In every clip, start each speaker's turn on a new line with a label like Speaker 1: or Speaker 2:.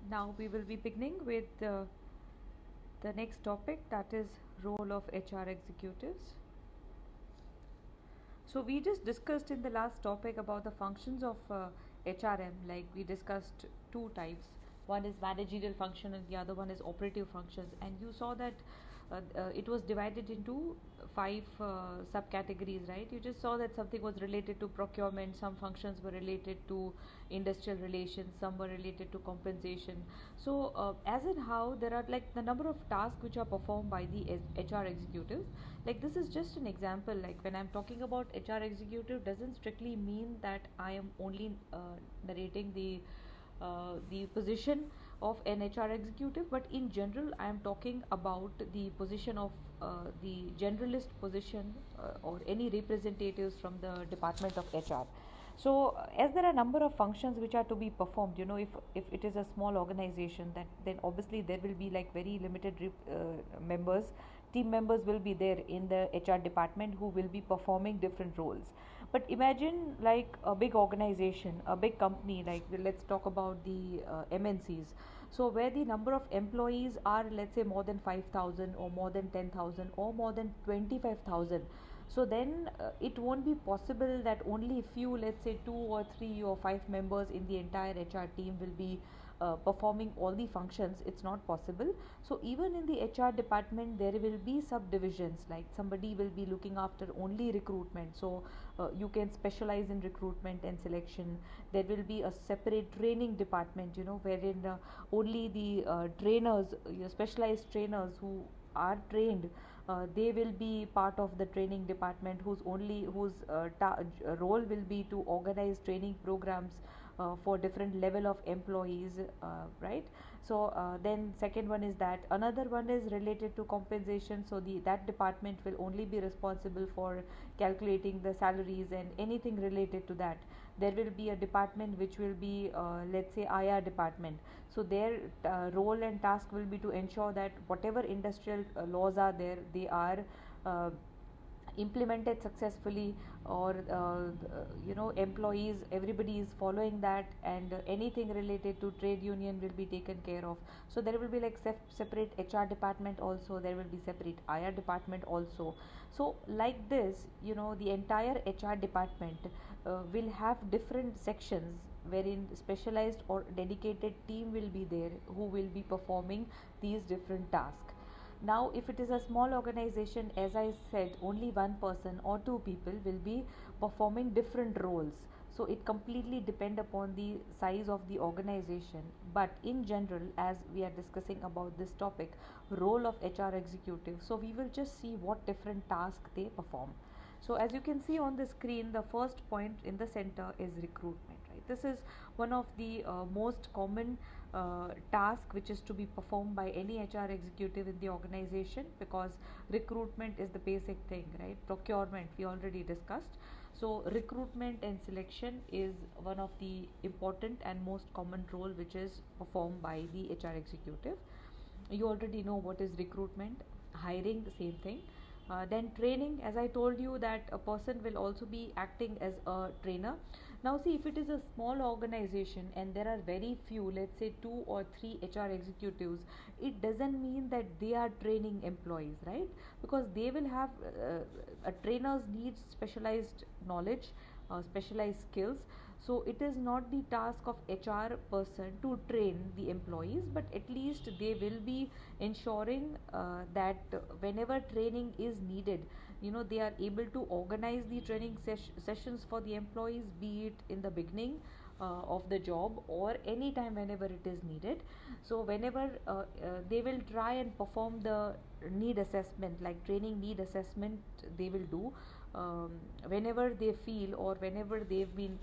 Speaker 1: Now we will be beginning with the next topic, that is role of HR executives. So we just discussed in the last topic about the functions of HRM. Like we discussed two types. One is managerial function and the other one is operative functions. And you saw that it was divided into five subcategories, right? You just saw that something was related to procurement, some functions were related to industrial relations, some were related to compensation. So as in how there are like the number of tasks which are performed by the HR executives, like this is just an example. Like when I'm talking about HR executive doesn't strictly mean that I am only narrating the position of an HR executive, but in general I am talking about the position of the generalist position or any representatives from the department of HR. So as there are number of functions which are to be performed, if it is a small organization, that then obviously there will be like very limited members, team members will be there in the HR department who will be performing different roles. But imagine like a big organization, a big company, like let's talk about the MNCs. So where the number of employees are, let's say, more than 5,000 or more than 10,000 or more than 25,000. So then it won't be possible that only few, let's say 2 or 3 or 5 members in the entire HR team will be performing all the functions. It's not possible. So even in the HR department there will be subdivisions, like somebody will be looking after only recruitment, so you can specialize in recruitment and selection. There will be a separate training department, wherein only the trainers, specialized trainers who are trained, they will be part of the training department, whose role will be to organize training programs for different level of employees, right? So then second one is that another one is related to compensation. So the that department will only be responsible for calculating the salaries and anything related to that. There will be a department which will be, let's say, IR department. So their role and task will be to ensure that whatever industrial laws are there, they are uh, implemented successfully, or employees, everybody is following that, and anything related to trade union will be taken care of. So there will be like separate HR department also, there will be separate IR department also. So like this, the entire HR department will have different sections wherein specialized or dedicated team will be there who will be performing these different tasks. Now if it is a small organization, as I said, only one person or two people will be performing different roles. So it completely depend upon the size of the organization. But in general, as we are discussing about this topic, role of HR executive, so we will just see what different tasks they perform. So as you can see on the screen, the first point in the center is recruitment, right? This is one of the most common task which is to be performed by any HR executive in the organization, because recruitment is the basic thing, right? Procurement we already discussed. So recruitment and selection is one of the important and most common role which is performed by the HR executive. You already know what is recruitment. Hiring, the same thing. Then training, as I told you, that a person will also be acting as a trainer. Now see, if it is a small organization and there are very few, let's say 2 or 3 HR executives, it doesn't mean that they are training employees, right? Because they will have a trainers needs specialized knowledge, specialized skills. So it is not the task of HR person to train the employees, but at least they will be ensuring that whenever training is needed, they are able to organize the training sessions for the employees, be it in the beginning of the job or any time whenever it is needed. So whenever they will try and perform the need assessment, like training need assessment, they will do um, whenever they feel or whenever they've been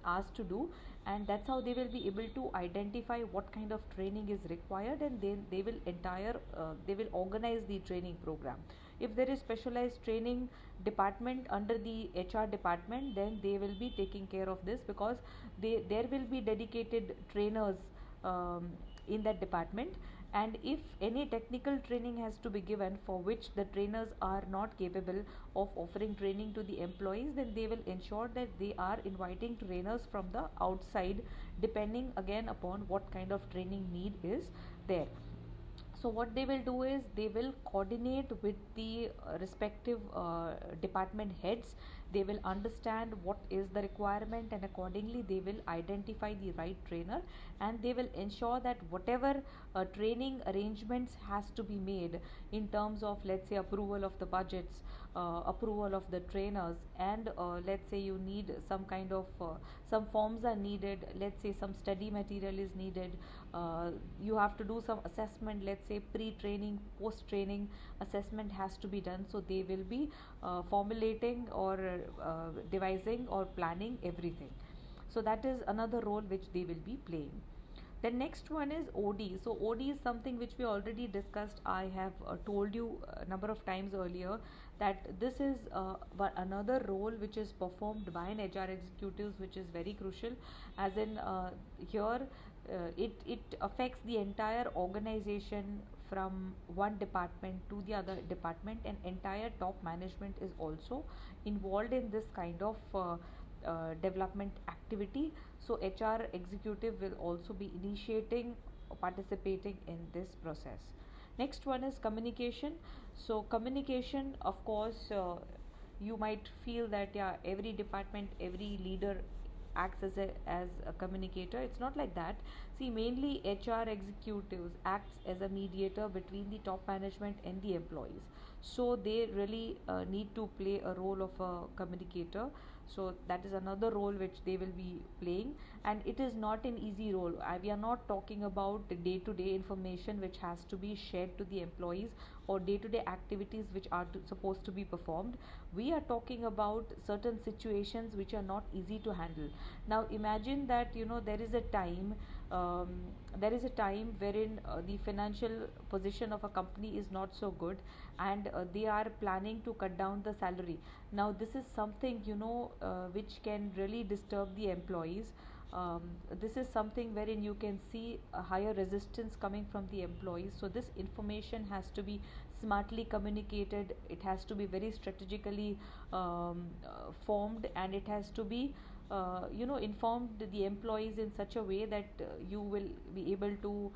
Speaker 1: asked to do. And that's how they will be able to identify what kind of training is required, and then they will organize the training program. If there is specialized training department under the HR department, then they will be taking care of this, because there will be dedicated trainers in that department. And if any technical training has to be given for which the trainers are not capable of offering training to the employees, then they will ensure that they are inviting trainers from the outside, depending again upon what kind of training need is there. So what they will do is they will coordinate with the respective department heads. They will understand what is the requirement, and accordingly they will identify the right trainer, and they will ensure that whatever training arrangements has to be made in terms of, let's say, approval of the budgets, approval of the trainers, and let's say you need some kind of some forms are needed, let's say some study material is needed, you have to do some assessment, let's say pre-training, post-training assessment has to be done. So they will be formulating or devising or planning everything. So that is another role which they will be playing. The next one is OD. So OD is something which we already discussed. I have told you a number of times earlier that this is another role which is performed by an HR executives, which is very crucial. As in here, it affects the entire organization from one department to the other department, and entire top management is also involved in this kind of development activity. So HR executive will also be initiating or participating in this process. Next one is communication. So communication, of course, you might feel that yeah, every department, every leader acts as a communicator. It's not like that. See, mainly HR executives acts as a mediator between the top management and the employees. So they really need to play a role of a communicator. So that is another role which they will be playing, and it is not an easy role. We are not talking about the day to day information which has to be shared to the employees, or day to day activities which are supposed to be performed. We are talking about certain situations which are not easy to handle. Now imagine that there is a time, um, wherein the financial position of a company is not so good, and they are planning to cut down the salary. Now this is something which can really disturb the employees. This is something wherein you can see a higher resistance coming from the employees. So this information has to be smartly communicated, it has to be very strategically formed, and it has to be informed the employees in such a way that you will be able to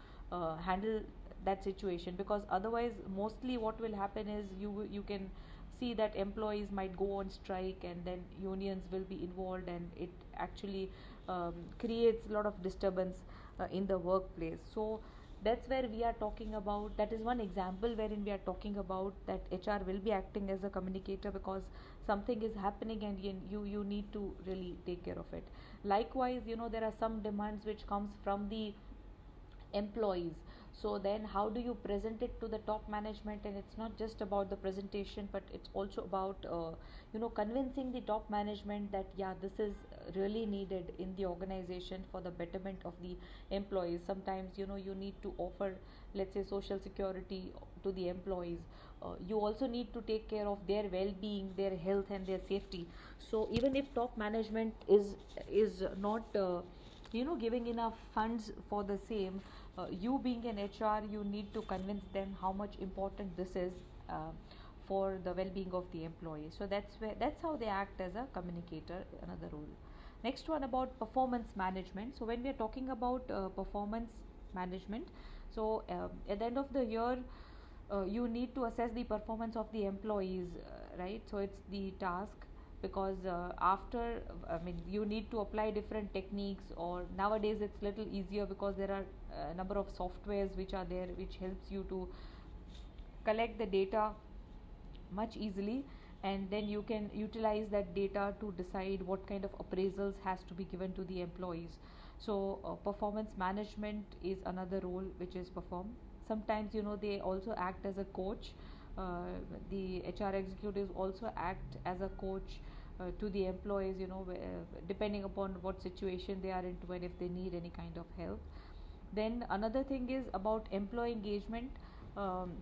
Speaker 1: handle that situation. Because otherwise, mostly what will happen is you can see that employees might go on strike, and then unions will be involved, and it actually creates a lot of disturbance in the workplace. So that's where we are talking about, that is one example wherein we are talking about that HR will be acting as a communicator, because something is happening and you need to really take care of it. Likewise, there are some demands which comes from the employees. So then how do you present it to the top management? And it's not just about the presentation, but it's also about convincing the top management that yeah, this is really needed in the organization for the betterment of the employees. Sometimes you need to offer, let's say, social security to the employees. You also need to take care of their well-being, their health, and their safety. So even if top management is not giving enough funds for the same, you being an HR, you need to convince them how much important this is for the well-being of the employee. So that's how they act as a communicator, another role. Next one, about performance management. So when we are talking about performance management, so at the end of the year, you need to assess the performance of the employees, right? So it's the task, because after, I mean, you need to apply different techniques, or nowadays it's little easier because there are a number of softwares which are there, which helps you to collect the data much easily, and then you can utilize that data to decide what kind of appraisals has to be given to the employees. So performance management is another role which is performed. Sometimes they also act as a coach. The HR executives also act as a coach to the employees, depending upon what situation they are into and if they need any kind of help. Then another thing is about employee engagement. um,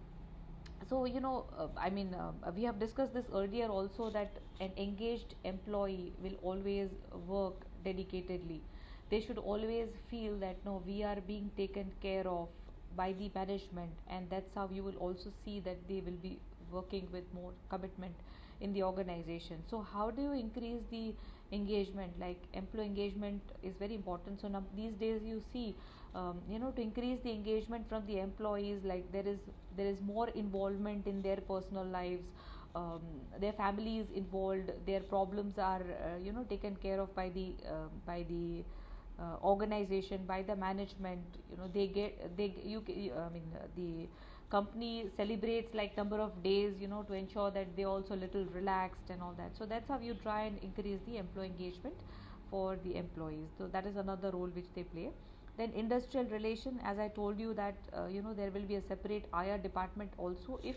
Speaker 1: we have discussed this earlier also, that an engaged employee will always work dedicatedly. They should always feel that no, we are being taken care of, by the management, and that's how you will also see that they will be working with more commitment in the organization. So how do you increase the engagement? Like employee engagement is very important. So now these days you see, to increase the engagement from the employees, like there is more involvement in their personal lives, um, their family is involved, their problems are taken care of by the organization, by the management. They get they you I mean the company celebrates like number of days, to ensure that they also little relaxed and all that. So that's how you try and increase the employee engagement for the employees. So that is another role which they play. Then industrial relation, as I told you that there will be a separate IR department also if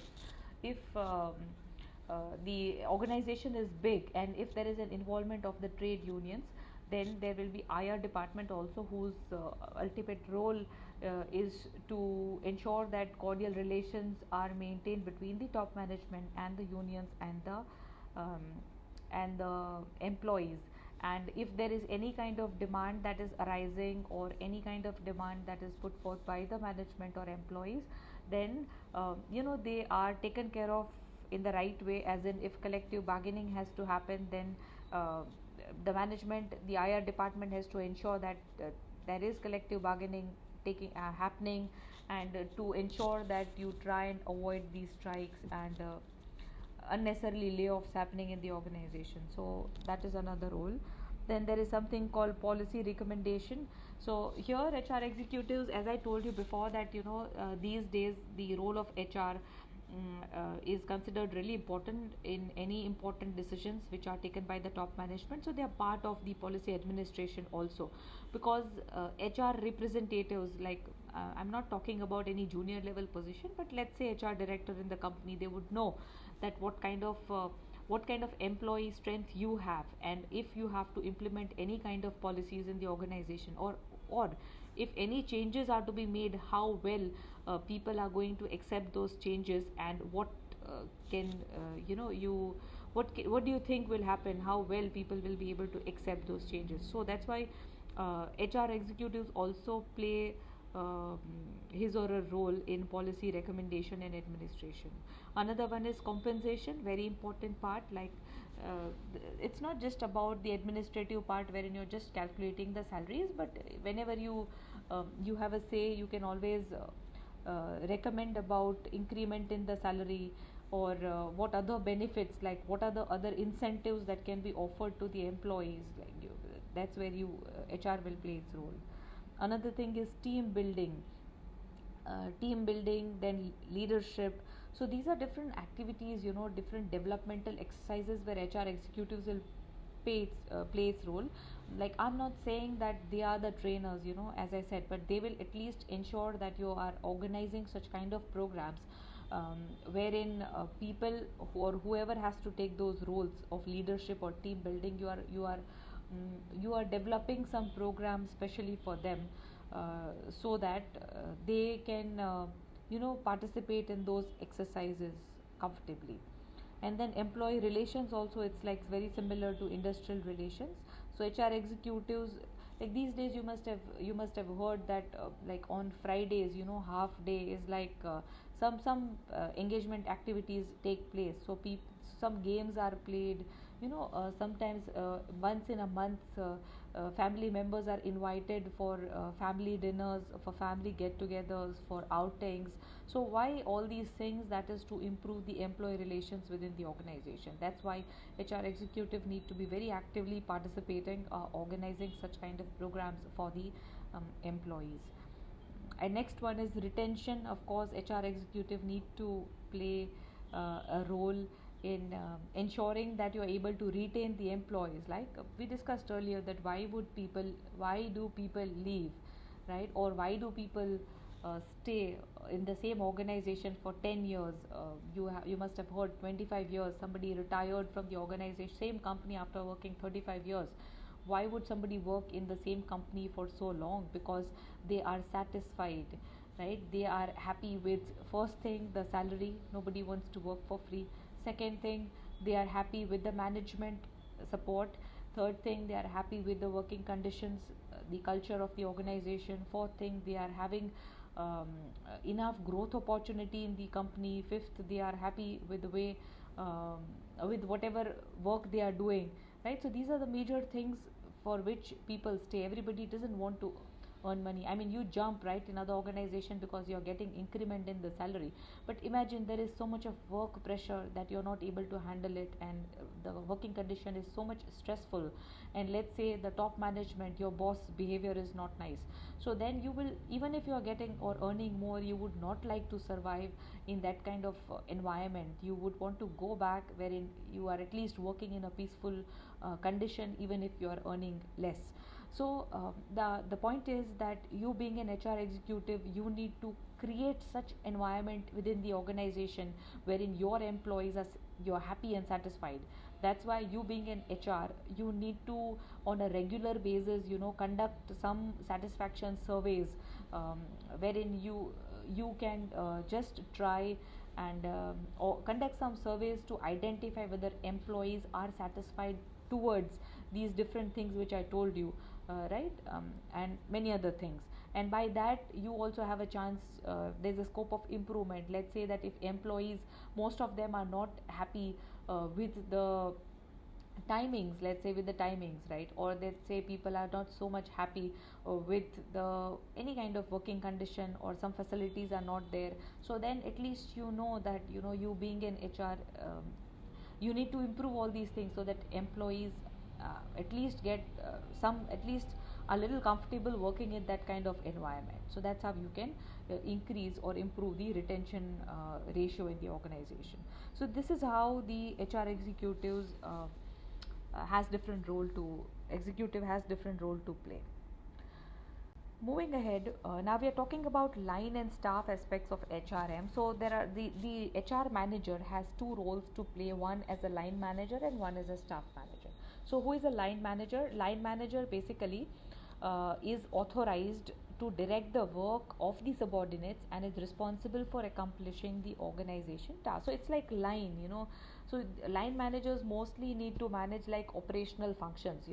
Speaker 1: the organization is big, and if there is an involvement of the trade unions, then there will be IR department also, whose ultimate role is to ensure that cordial relations are maintained between the top management and the unions um, and the employees. And if there is any kind of demand that is arising, or any kind of demand that is put forth by the management or employees, then they are taken care of in the right way. As in, if collective bargaining has to happen, then uh, the management, the IR department has to ensure that there is collective bargaining taking happening, and to ensure that you try and avoid these strikes and unnecessarily layoffs happening in the organization. So that is another role. Then there is something called policy recommendation. So here HR executives, as I told you before, that these days the role of HR is considered really important in any important decisions which are taken by the top management. So they are part of the policy administration also, because HR representatives, like I'm not talking about any junior level position, but let's say HR director in the company, they would know that what kind of employee strength you have, and if you have to implement any kind of policies in the organization, or if any changes are to be made, how well people are going to accept those changes, and what can you what do you think will happen, how well people will be able to accept those changes. So that's why HR executives also play um, his or her role in policy recommendation and administration. Another one is compensation, very important part. Like it's not just about the administrative part wherein you're just calculating the salaries, but whenever you have a say, you can always recommend about increment in the salary, or what other benefits, like what are the other incentives that can be offered to the employees. Like that's where HR will play its role. Another thing is team building, then leadership. So these are different activities, different developmental exercises where HR executives will play its role. Like I'm not saying that they are the trainers, as I said, but they will at least ensure that you are organizing such kind of programs, wherein people or whoever has to take those roles of leadership or team building, you are developing some programs specially for them, so that they can participate in those exercises comfortably. And then employee relations also, it's like very similar to industrial relations. So HR executives, like these days, you must have heard that like on Fridays, half day is like some engagement activities take place. So some games are played, sometimes once in a month, family members are invited for family dinners, for family get-togethers, for outings. So why all these things? That is to improve the employee relations within the organization. That's why HR executive need to be very actively participating, organizing such kind of programs for the employees. And next one is retention. Of course, HR executive need to play a role in ensuring that you are able to retain the employees. Like we discussed earlier, that why do people leave, right? Or why do people stay in the same organization for 10 years? You must have heard 25 years. Somebody retired from the organization, same company, after working 35 years. Why would somebody work in the same company for so long? Because they are satisfied, right? They are happy with, first thing, the salary. Nobody wants to work for free. Second thing, they are happy with the management support. Third thing, they are happy with the working conditions, the culture of the organization. Fourth thing, they are having um, enough growth opportunity in the company. Fifth, they are happy with the way, um, with whatever work they are doing, right? So these are the major things for which people stay. Everybody doesn't want to earn money. I mean, you jump right in other organization because you're getting increment in the salary, but imagine there is so much of work pressure that you're not able to handle it, and the working condition is so much stressful, and let's say the top management, your boss behavior is not nice. So then you will, even if you are getting or earning more, you would not like to survive in that kind of environment. You would want to go back wherein you are at least working in a peaceful condition, even if you are earning less. So the point is that you being an HR executive, you need to create such environment within the organization wherein your employees are you're happy and satisfied. That's why you being an HR, you need to on a regular basis, conduct some satisfaction surveys, um, wherein you can just try and or conduct some surveys to identify whether employees are satisfied towards these different things which I told you, right? And many other things. And by that, you also have a chance. There's a scope of improvement. Let's say that if employees, most of them are not happy with the timings, let's say with the timings, right? Or let's say people are not so much happy with the any kind of working condition, or some facilities are not there. So then at least that you being an HR, you need to improve all these things so that employees at least get some at least a little comfortable working in that kind of environment. So that's how you can increase or improve the retention ratio in the organization. So this is how the HR executives has different role to executive has different role to play. Moving ahead, now we are talking about line and staff aspects of HRM. So there are the HR manager has two roles to play, one as a line manager and one as a staff manager. So who is a line manager? Line manager basically is authorized to direct the work of the subordinates and is responsible for accomplishing the organization task. So it's like line, so line managers mostly need to manage like operational functions,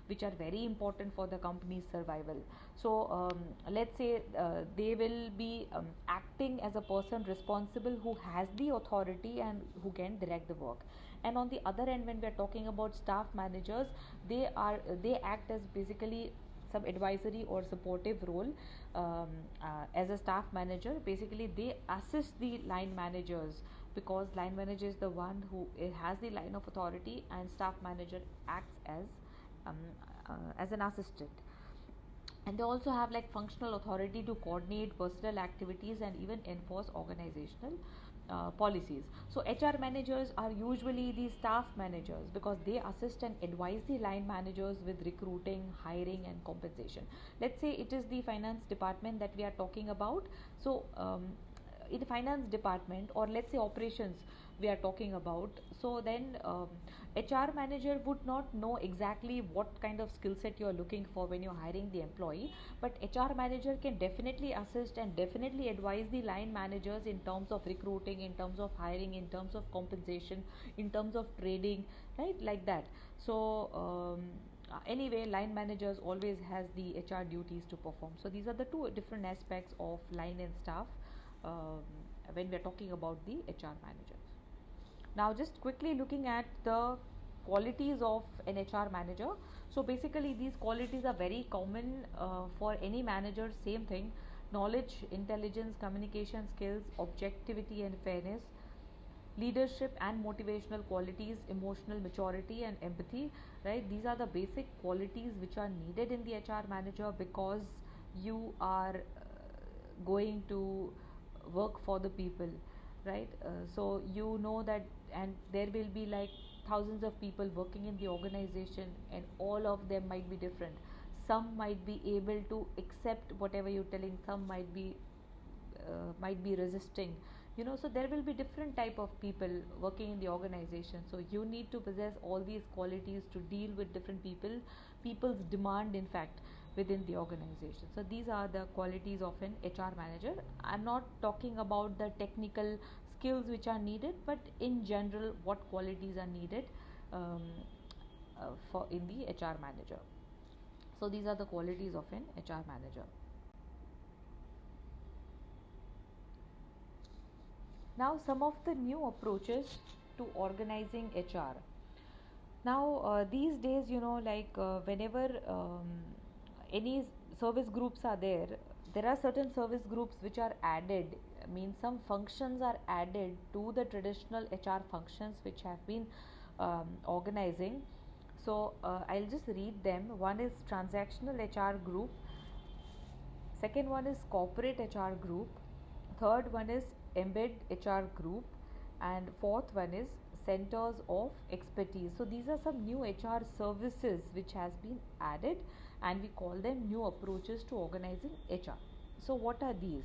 Speaker 1: which are very important for the company's survival. So let's say they will be acting as a person responsible who has the authority and who can direct the work. And on the other end, when we are talking about staff managers, they act as basically some advisory or supportive role. As a staff manager, basically they assist the line managers, because line manager is the one who has the line of authority, and staff manager acts um, as an assistant. And they also have like functional authority to coordinate personal activities and even enforce organizational policies. So HR managers are usually the staff managers because they assist and advise the line managers with recruiting, hiring and compensation. Let's say it is the finance department that we are talking about. So in the finance department, or let's say operations we are talking about, so then HR manager would not know exactly what kind of skill set you are looking for when you're hiring the employee, but HR manager can definitely assist and definitely advise the line managers in terms of recruiting, in terms of hiring, in terms of compensation, in terms of trading, right, like that. So anyway, line managers always has the HR duties to perform. So these are the two different aspects of line and staff um, when we are talking about the HR managers. Now, just quickly looking at the qualities of an HR manager. So, basically, these qualities are very common for any manager. Same thing: knowledge, intelligence, communication skills, objectivity and fairness, leadership and motivational qualities, emotional maturity and empathy, right? These are the basic qualities which are needed in the HR manager, because you are going to work for the people, right? So you know that, and there will be like thousands of people working in the organization, and all of them might be different. Some might be able to accept whatever you're telling, some might be resisting, so there will be different type of people working in the organization. So you need to possess all these qualities to deal with different people's demand, in fact, within the organization. So these are the qualities of an HR manager. I'm not talking about the technical skills which are needed, but in general what qualities are needed um, for in the HR manager. So these are the qualities of an HR manager. Now, some of the new approaches to organizing HR. Now, these days, whenever any service groups are there, there are certain service groups which are added. I mean, some functions are added to the traditional HR functions which have been organizing. So, I'll just read them. One is transactional HR group, second one is corporate HR group, third one is embed HR group, and fourth one is centers of expertise. So these are some new HR services which has been added, and we call them new approaches to organizing HR. So what are these?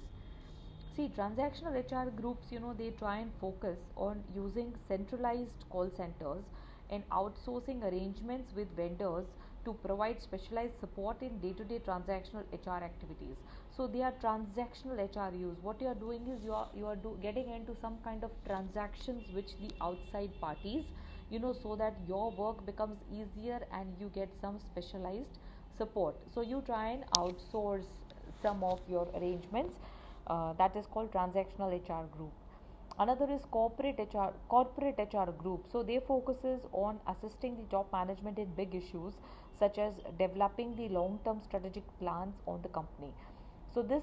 Speaker 1: See, transactional HR groups, they try and focus on using centralized call centers and outsourcing arrangements with vendors to provide specialized support in day-to-day transactional HR activities. So they are transactional HRUs. What you are doing is getting into some kind of transactions which the outside parties, so that your work becomes easier and you get some specialized support. So you try and outsource some of your arrangements. That is called transactional HR group. Another is corporate HR group. So they focuses on assisting the top management in big issues such as developing the long term strategic plans on the company. So this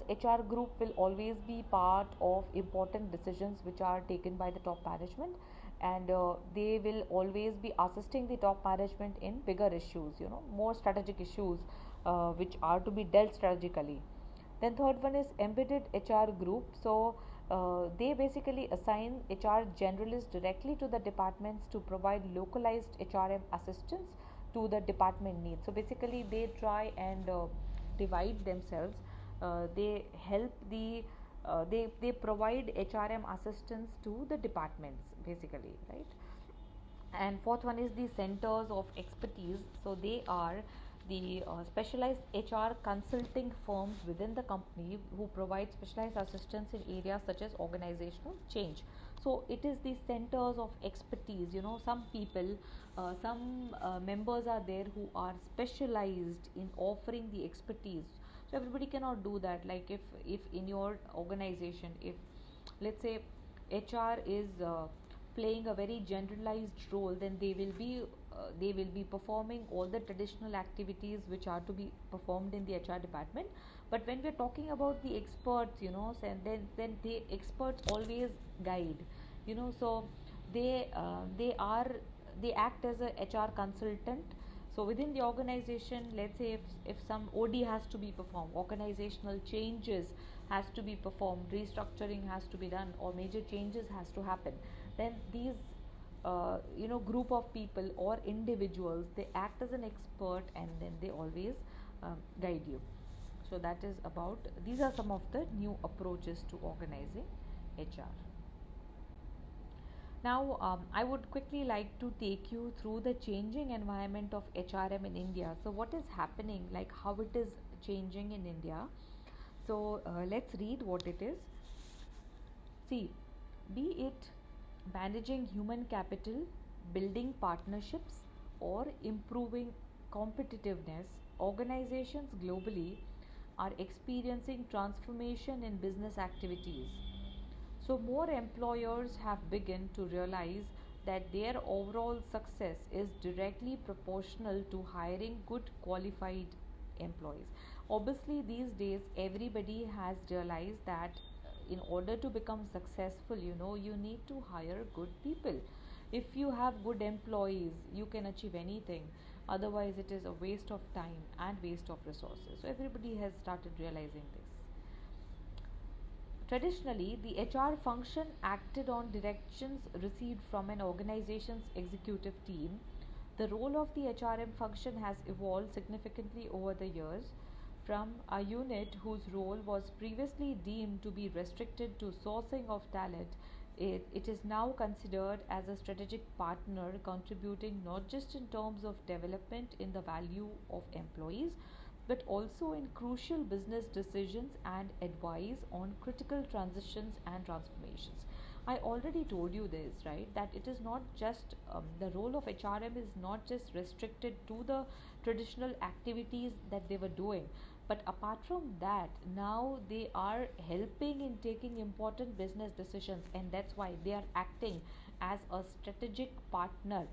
Speaker 1: HR group will always be part of important decisions which are taken by the top management, and they will always be assisting the top management in bigger issues, more strategic issues which are to be dealt strategically. Then third one is embedded HR group. So they basically assign HR generalists directly to the departments to provide localized HRM assistance to the department needs. So basically they try and divide themselves. They help they provide HRM assistance to the departments basically, right? And fourth one is the centers of expertise. So they are the specialized HR consulting firms within the company who provide specialized assistance in areas such as organizational change. So it is the centers of expertise. Some people, some members are there who are specialized in offering the expertise. So everybody cannot do that. Like if in your organization, if let's say HR is playing a very generalized role, then they will be performing all the traditional activities which are to be performed in the HR department. But when we're talking about the experts, then the experts always guide, so they act as a HR consultant. So within the organization, let's say if some OD has to be performed, organizational changes has to be performed, restructuring has to be done, or major changes has to happen, then these group of people or individuals, they act as an expert, and then they always guide you. So that is about, these are some of the new approaches to organizing HR. Now, I would quickly like to take you through the changing environment of HRM in India. So, what is happening, like how it is changing in India? So, let's read what it is. See, be it managing human capital, building partnerships, or improving competitiveness, organizations globally are experiencing transformation in business activities. So, more employers have begun to realize that their overall success is directly proportional to hiring good qualified employees. Obviously, these days, everybody has realized that in order to become successful, you need to hire good people. If you have good employees, you can achieve anything. Otherwise, it is a waste of time and waste of resources. So, everybody has started realizing this. Traditionally, the HR function acted on directions received from an organization's executive team. The role of the HRM function has evolved significantly over the years. From a unit whose role was previously deemed to be restricted to sourcing of talent, it is now considered as a strategic partner, contributing not just in terms of development in the value of employees, but also in crucial business decisions and advice on critical transitions and transformations. I already told you this, right? That it is not just the role of HRM is not just restricted to the traditional activities that they were doing, but apart from that, now they are helping in taking important business decisions, and that's why they are acting as a strategic partner.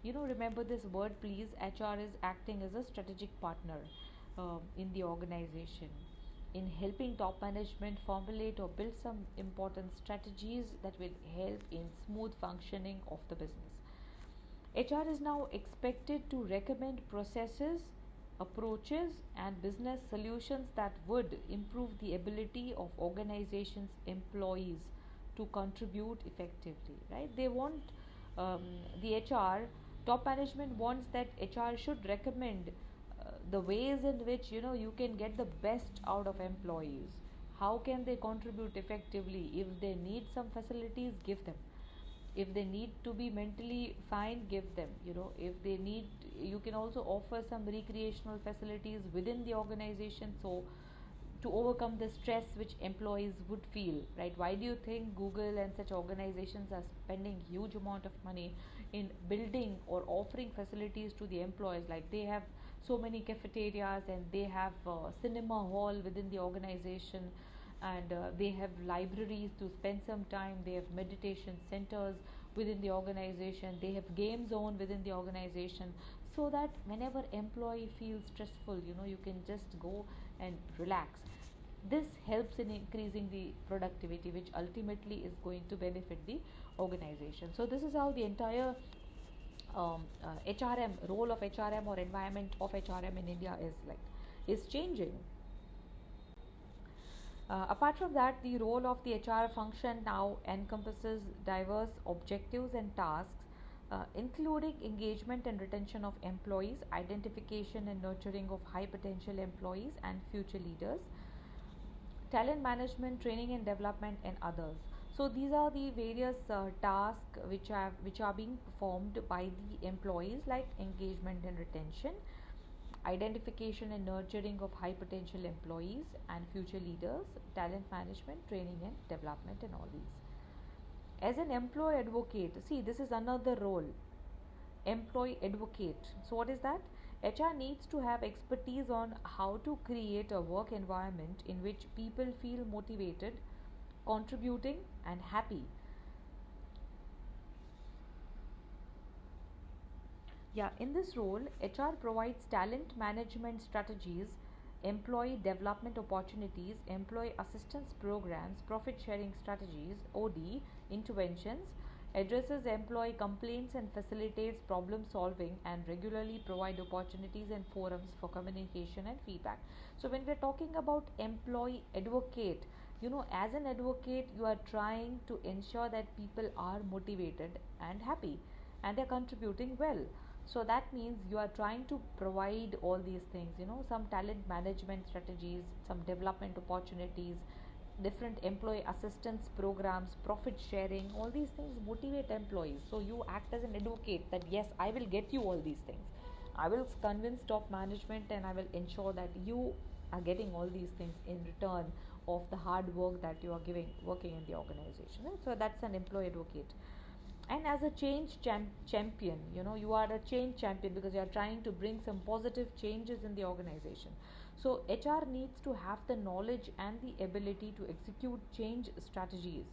Speaker 1: Remember this word, please. HR is acting as a strategic partner in the organization in helping top management formulate or build some important strategies that will help in smooth functioning of the business. HR is now expected to recommend processes, approaches, and business solutions that would improve the ability of organizations' employees to contribute effectively. Right? They want the HR top management wants that HR should recommend the ways in which you can get the best out of employees. How can they contribute effectively? If they need some facilities, give them. If they need to be mentally fine, give them. If they need, you can also offer some recreational facilities within the organization, so to overcome the stress which employees would feel, right? Why do you think Google and such organizations are spending huge amount of money in building or offering facilities to the employees? Like, they have so many cafeterias, and they have cinema hall within the organization, and they have libraries to spend some time. They have meditation centers within the organization. They have game zone within the organization, so that whenever employee feels stressful, you can just go and relax. This helps in increasing the productivity, which ultimately is going to benefit the organization. So this is how the entire HRM role of HRM or environment of HRM in India is changing. Apart from that, the role of the HR function now encompasses diverse objectives and tasks, including engagement and retention of employees, identification and nurturing of high potential employees and future leaders, talent management, training and development, and others. So these are the various tasks which are being performed by the employees, like engagement and retention, identification and nurturing of high potential employees and future leaders, talent management, training and development, and all these. As an employee advocate, see, this is another role, employee advocate. So what is that? HR needs to have expertise on how to create a work environment in which people feel motivated, contributing, and happy. Yeah, in this role, HR provides talent management strategies, employee development opportunities, employee assistance programs, profit sharing strategies, OD, interventions, addresses employee complaints and facilitates problem solving, and regularly provide opportunities and forums for communication and feedback. So when we're talking about employee advocate, as an advocate, you are trying to ensure that people are motivated and happy, and they're contributing well. So that means you are trying to provide all these things, some talent management strategies, some development opportunities, different employee assistance programs, profit sharing. All these things motivate employees, so you act as an advocate that yes, I will get you all these things. I will convince top management, and I will ensure that you are getting all these things in return of the hard work that you are giving working in the organization, right? So that's an employee advocate. And as a champion, you are a change champion because you are trying to bring some positive changes in the organization. So HR needs to have the knowledge and the ability to execute change strategies.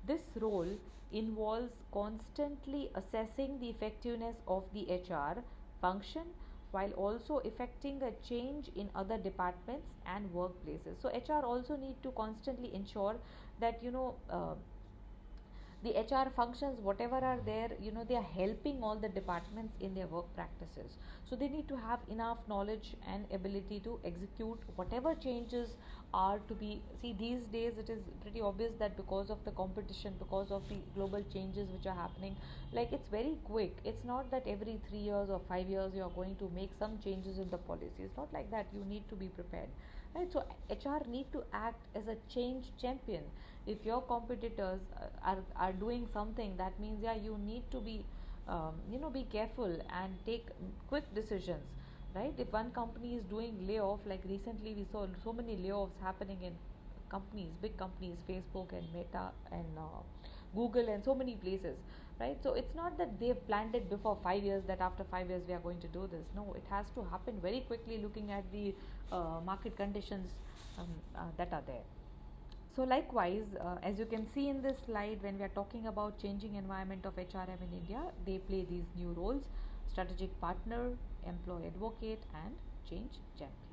Speaker 1: This role involves constantly assessing the effectiveness of the HR function while also effecting a change in other departments and workplaces. So HR also need to constantly ensure that the HR functions, whatever are there, they are helping all the departments in their work practices. So they need to have enough knowledge and ability to execute whatever changes are to be. See, these days it is pretty obvious that because of the competition, because of the global changes which are happening, like, it's very quick. It's not that every 3 years or 5 years you are going to make some changes in the policy. It's not like that. You need to be prepared, right? So HR need to act as a change champion. If your competitors are doing something, that means, yeah, you need to be be careful and take quick decisions, right? If one company is doing layoff, like recently we saw so many layoffs happening in companies, big companies, Facebook and Meta and Google and so many places, right? So it's not that they've planned it before 5 years, that after 5 years we are going to do this. No, it has to happen very quickly, looking at the market conditions that are there. So likewise, as you can see in this slide, when we are talking about changing environment of HRM in India, they play these new roles: strategic partner, employee advocate, and change champion.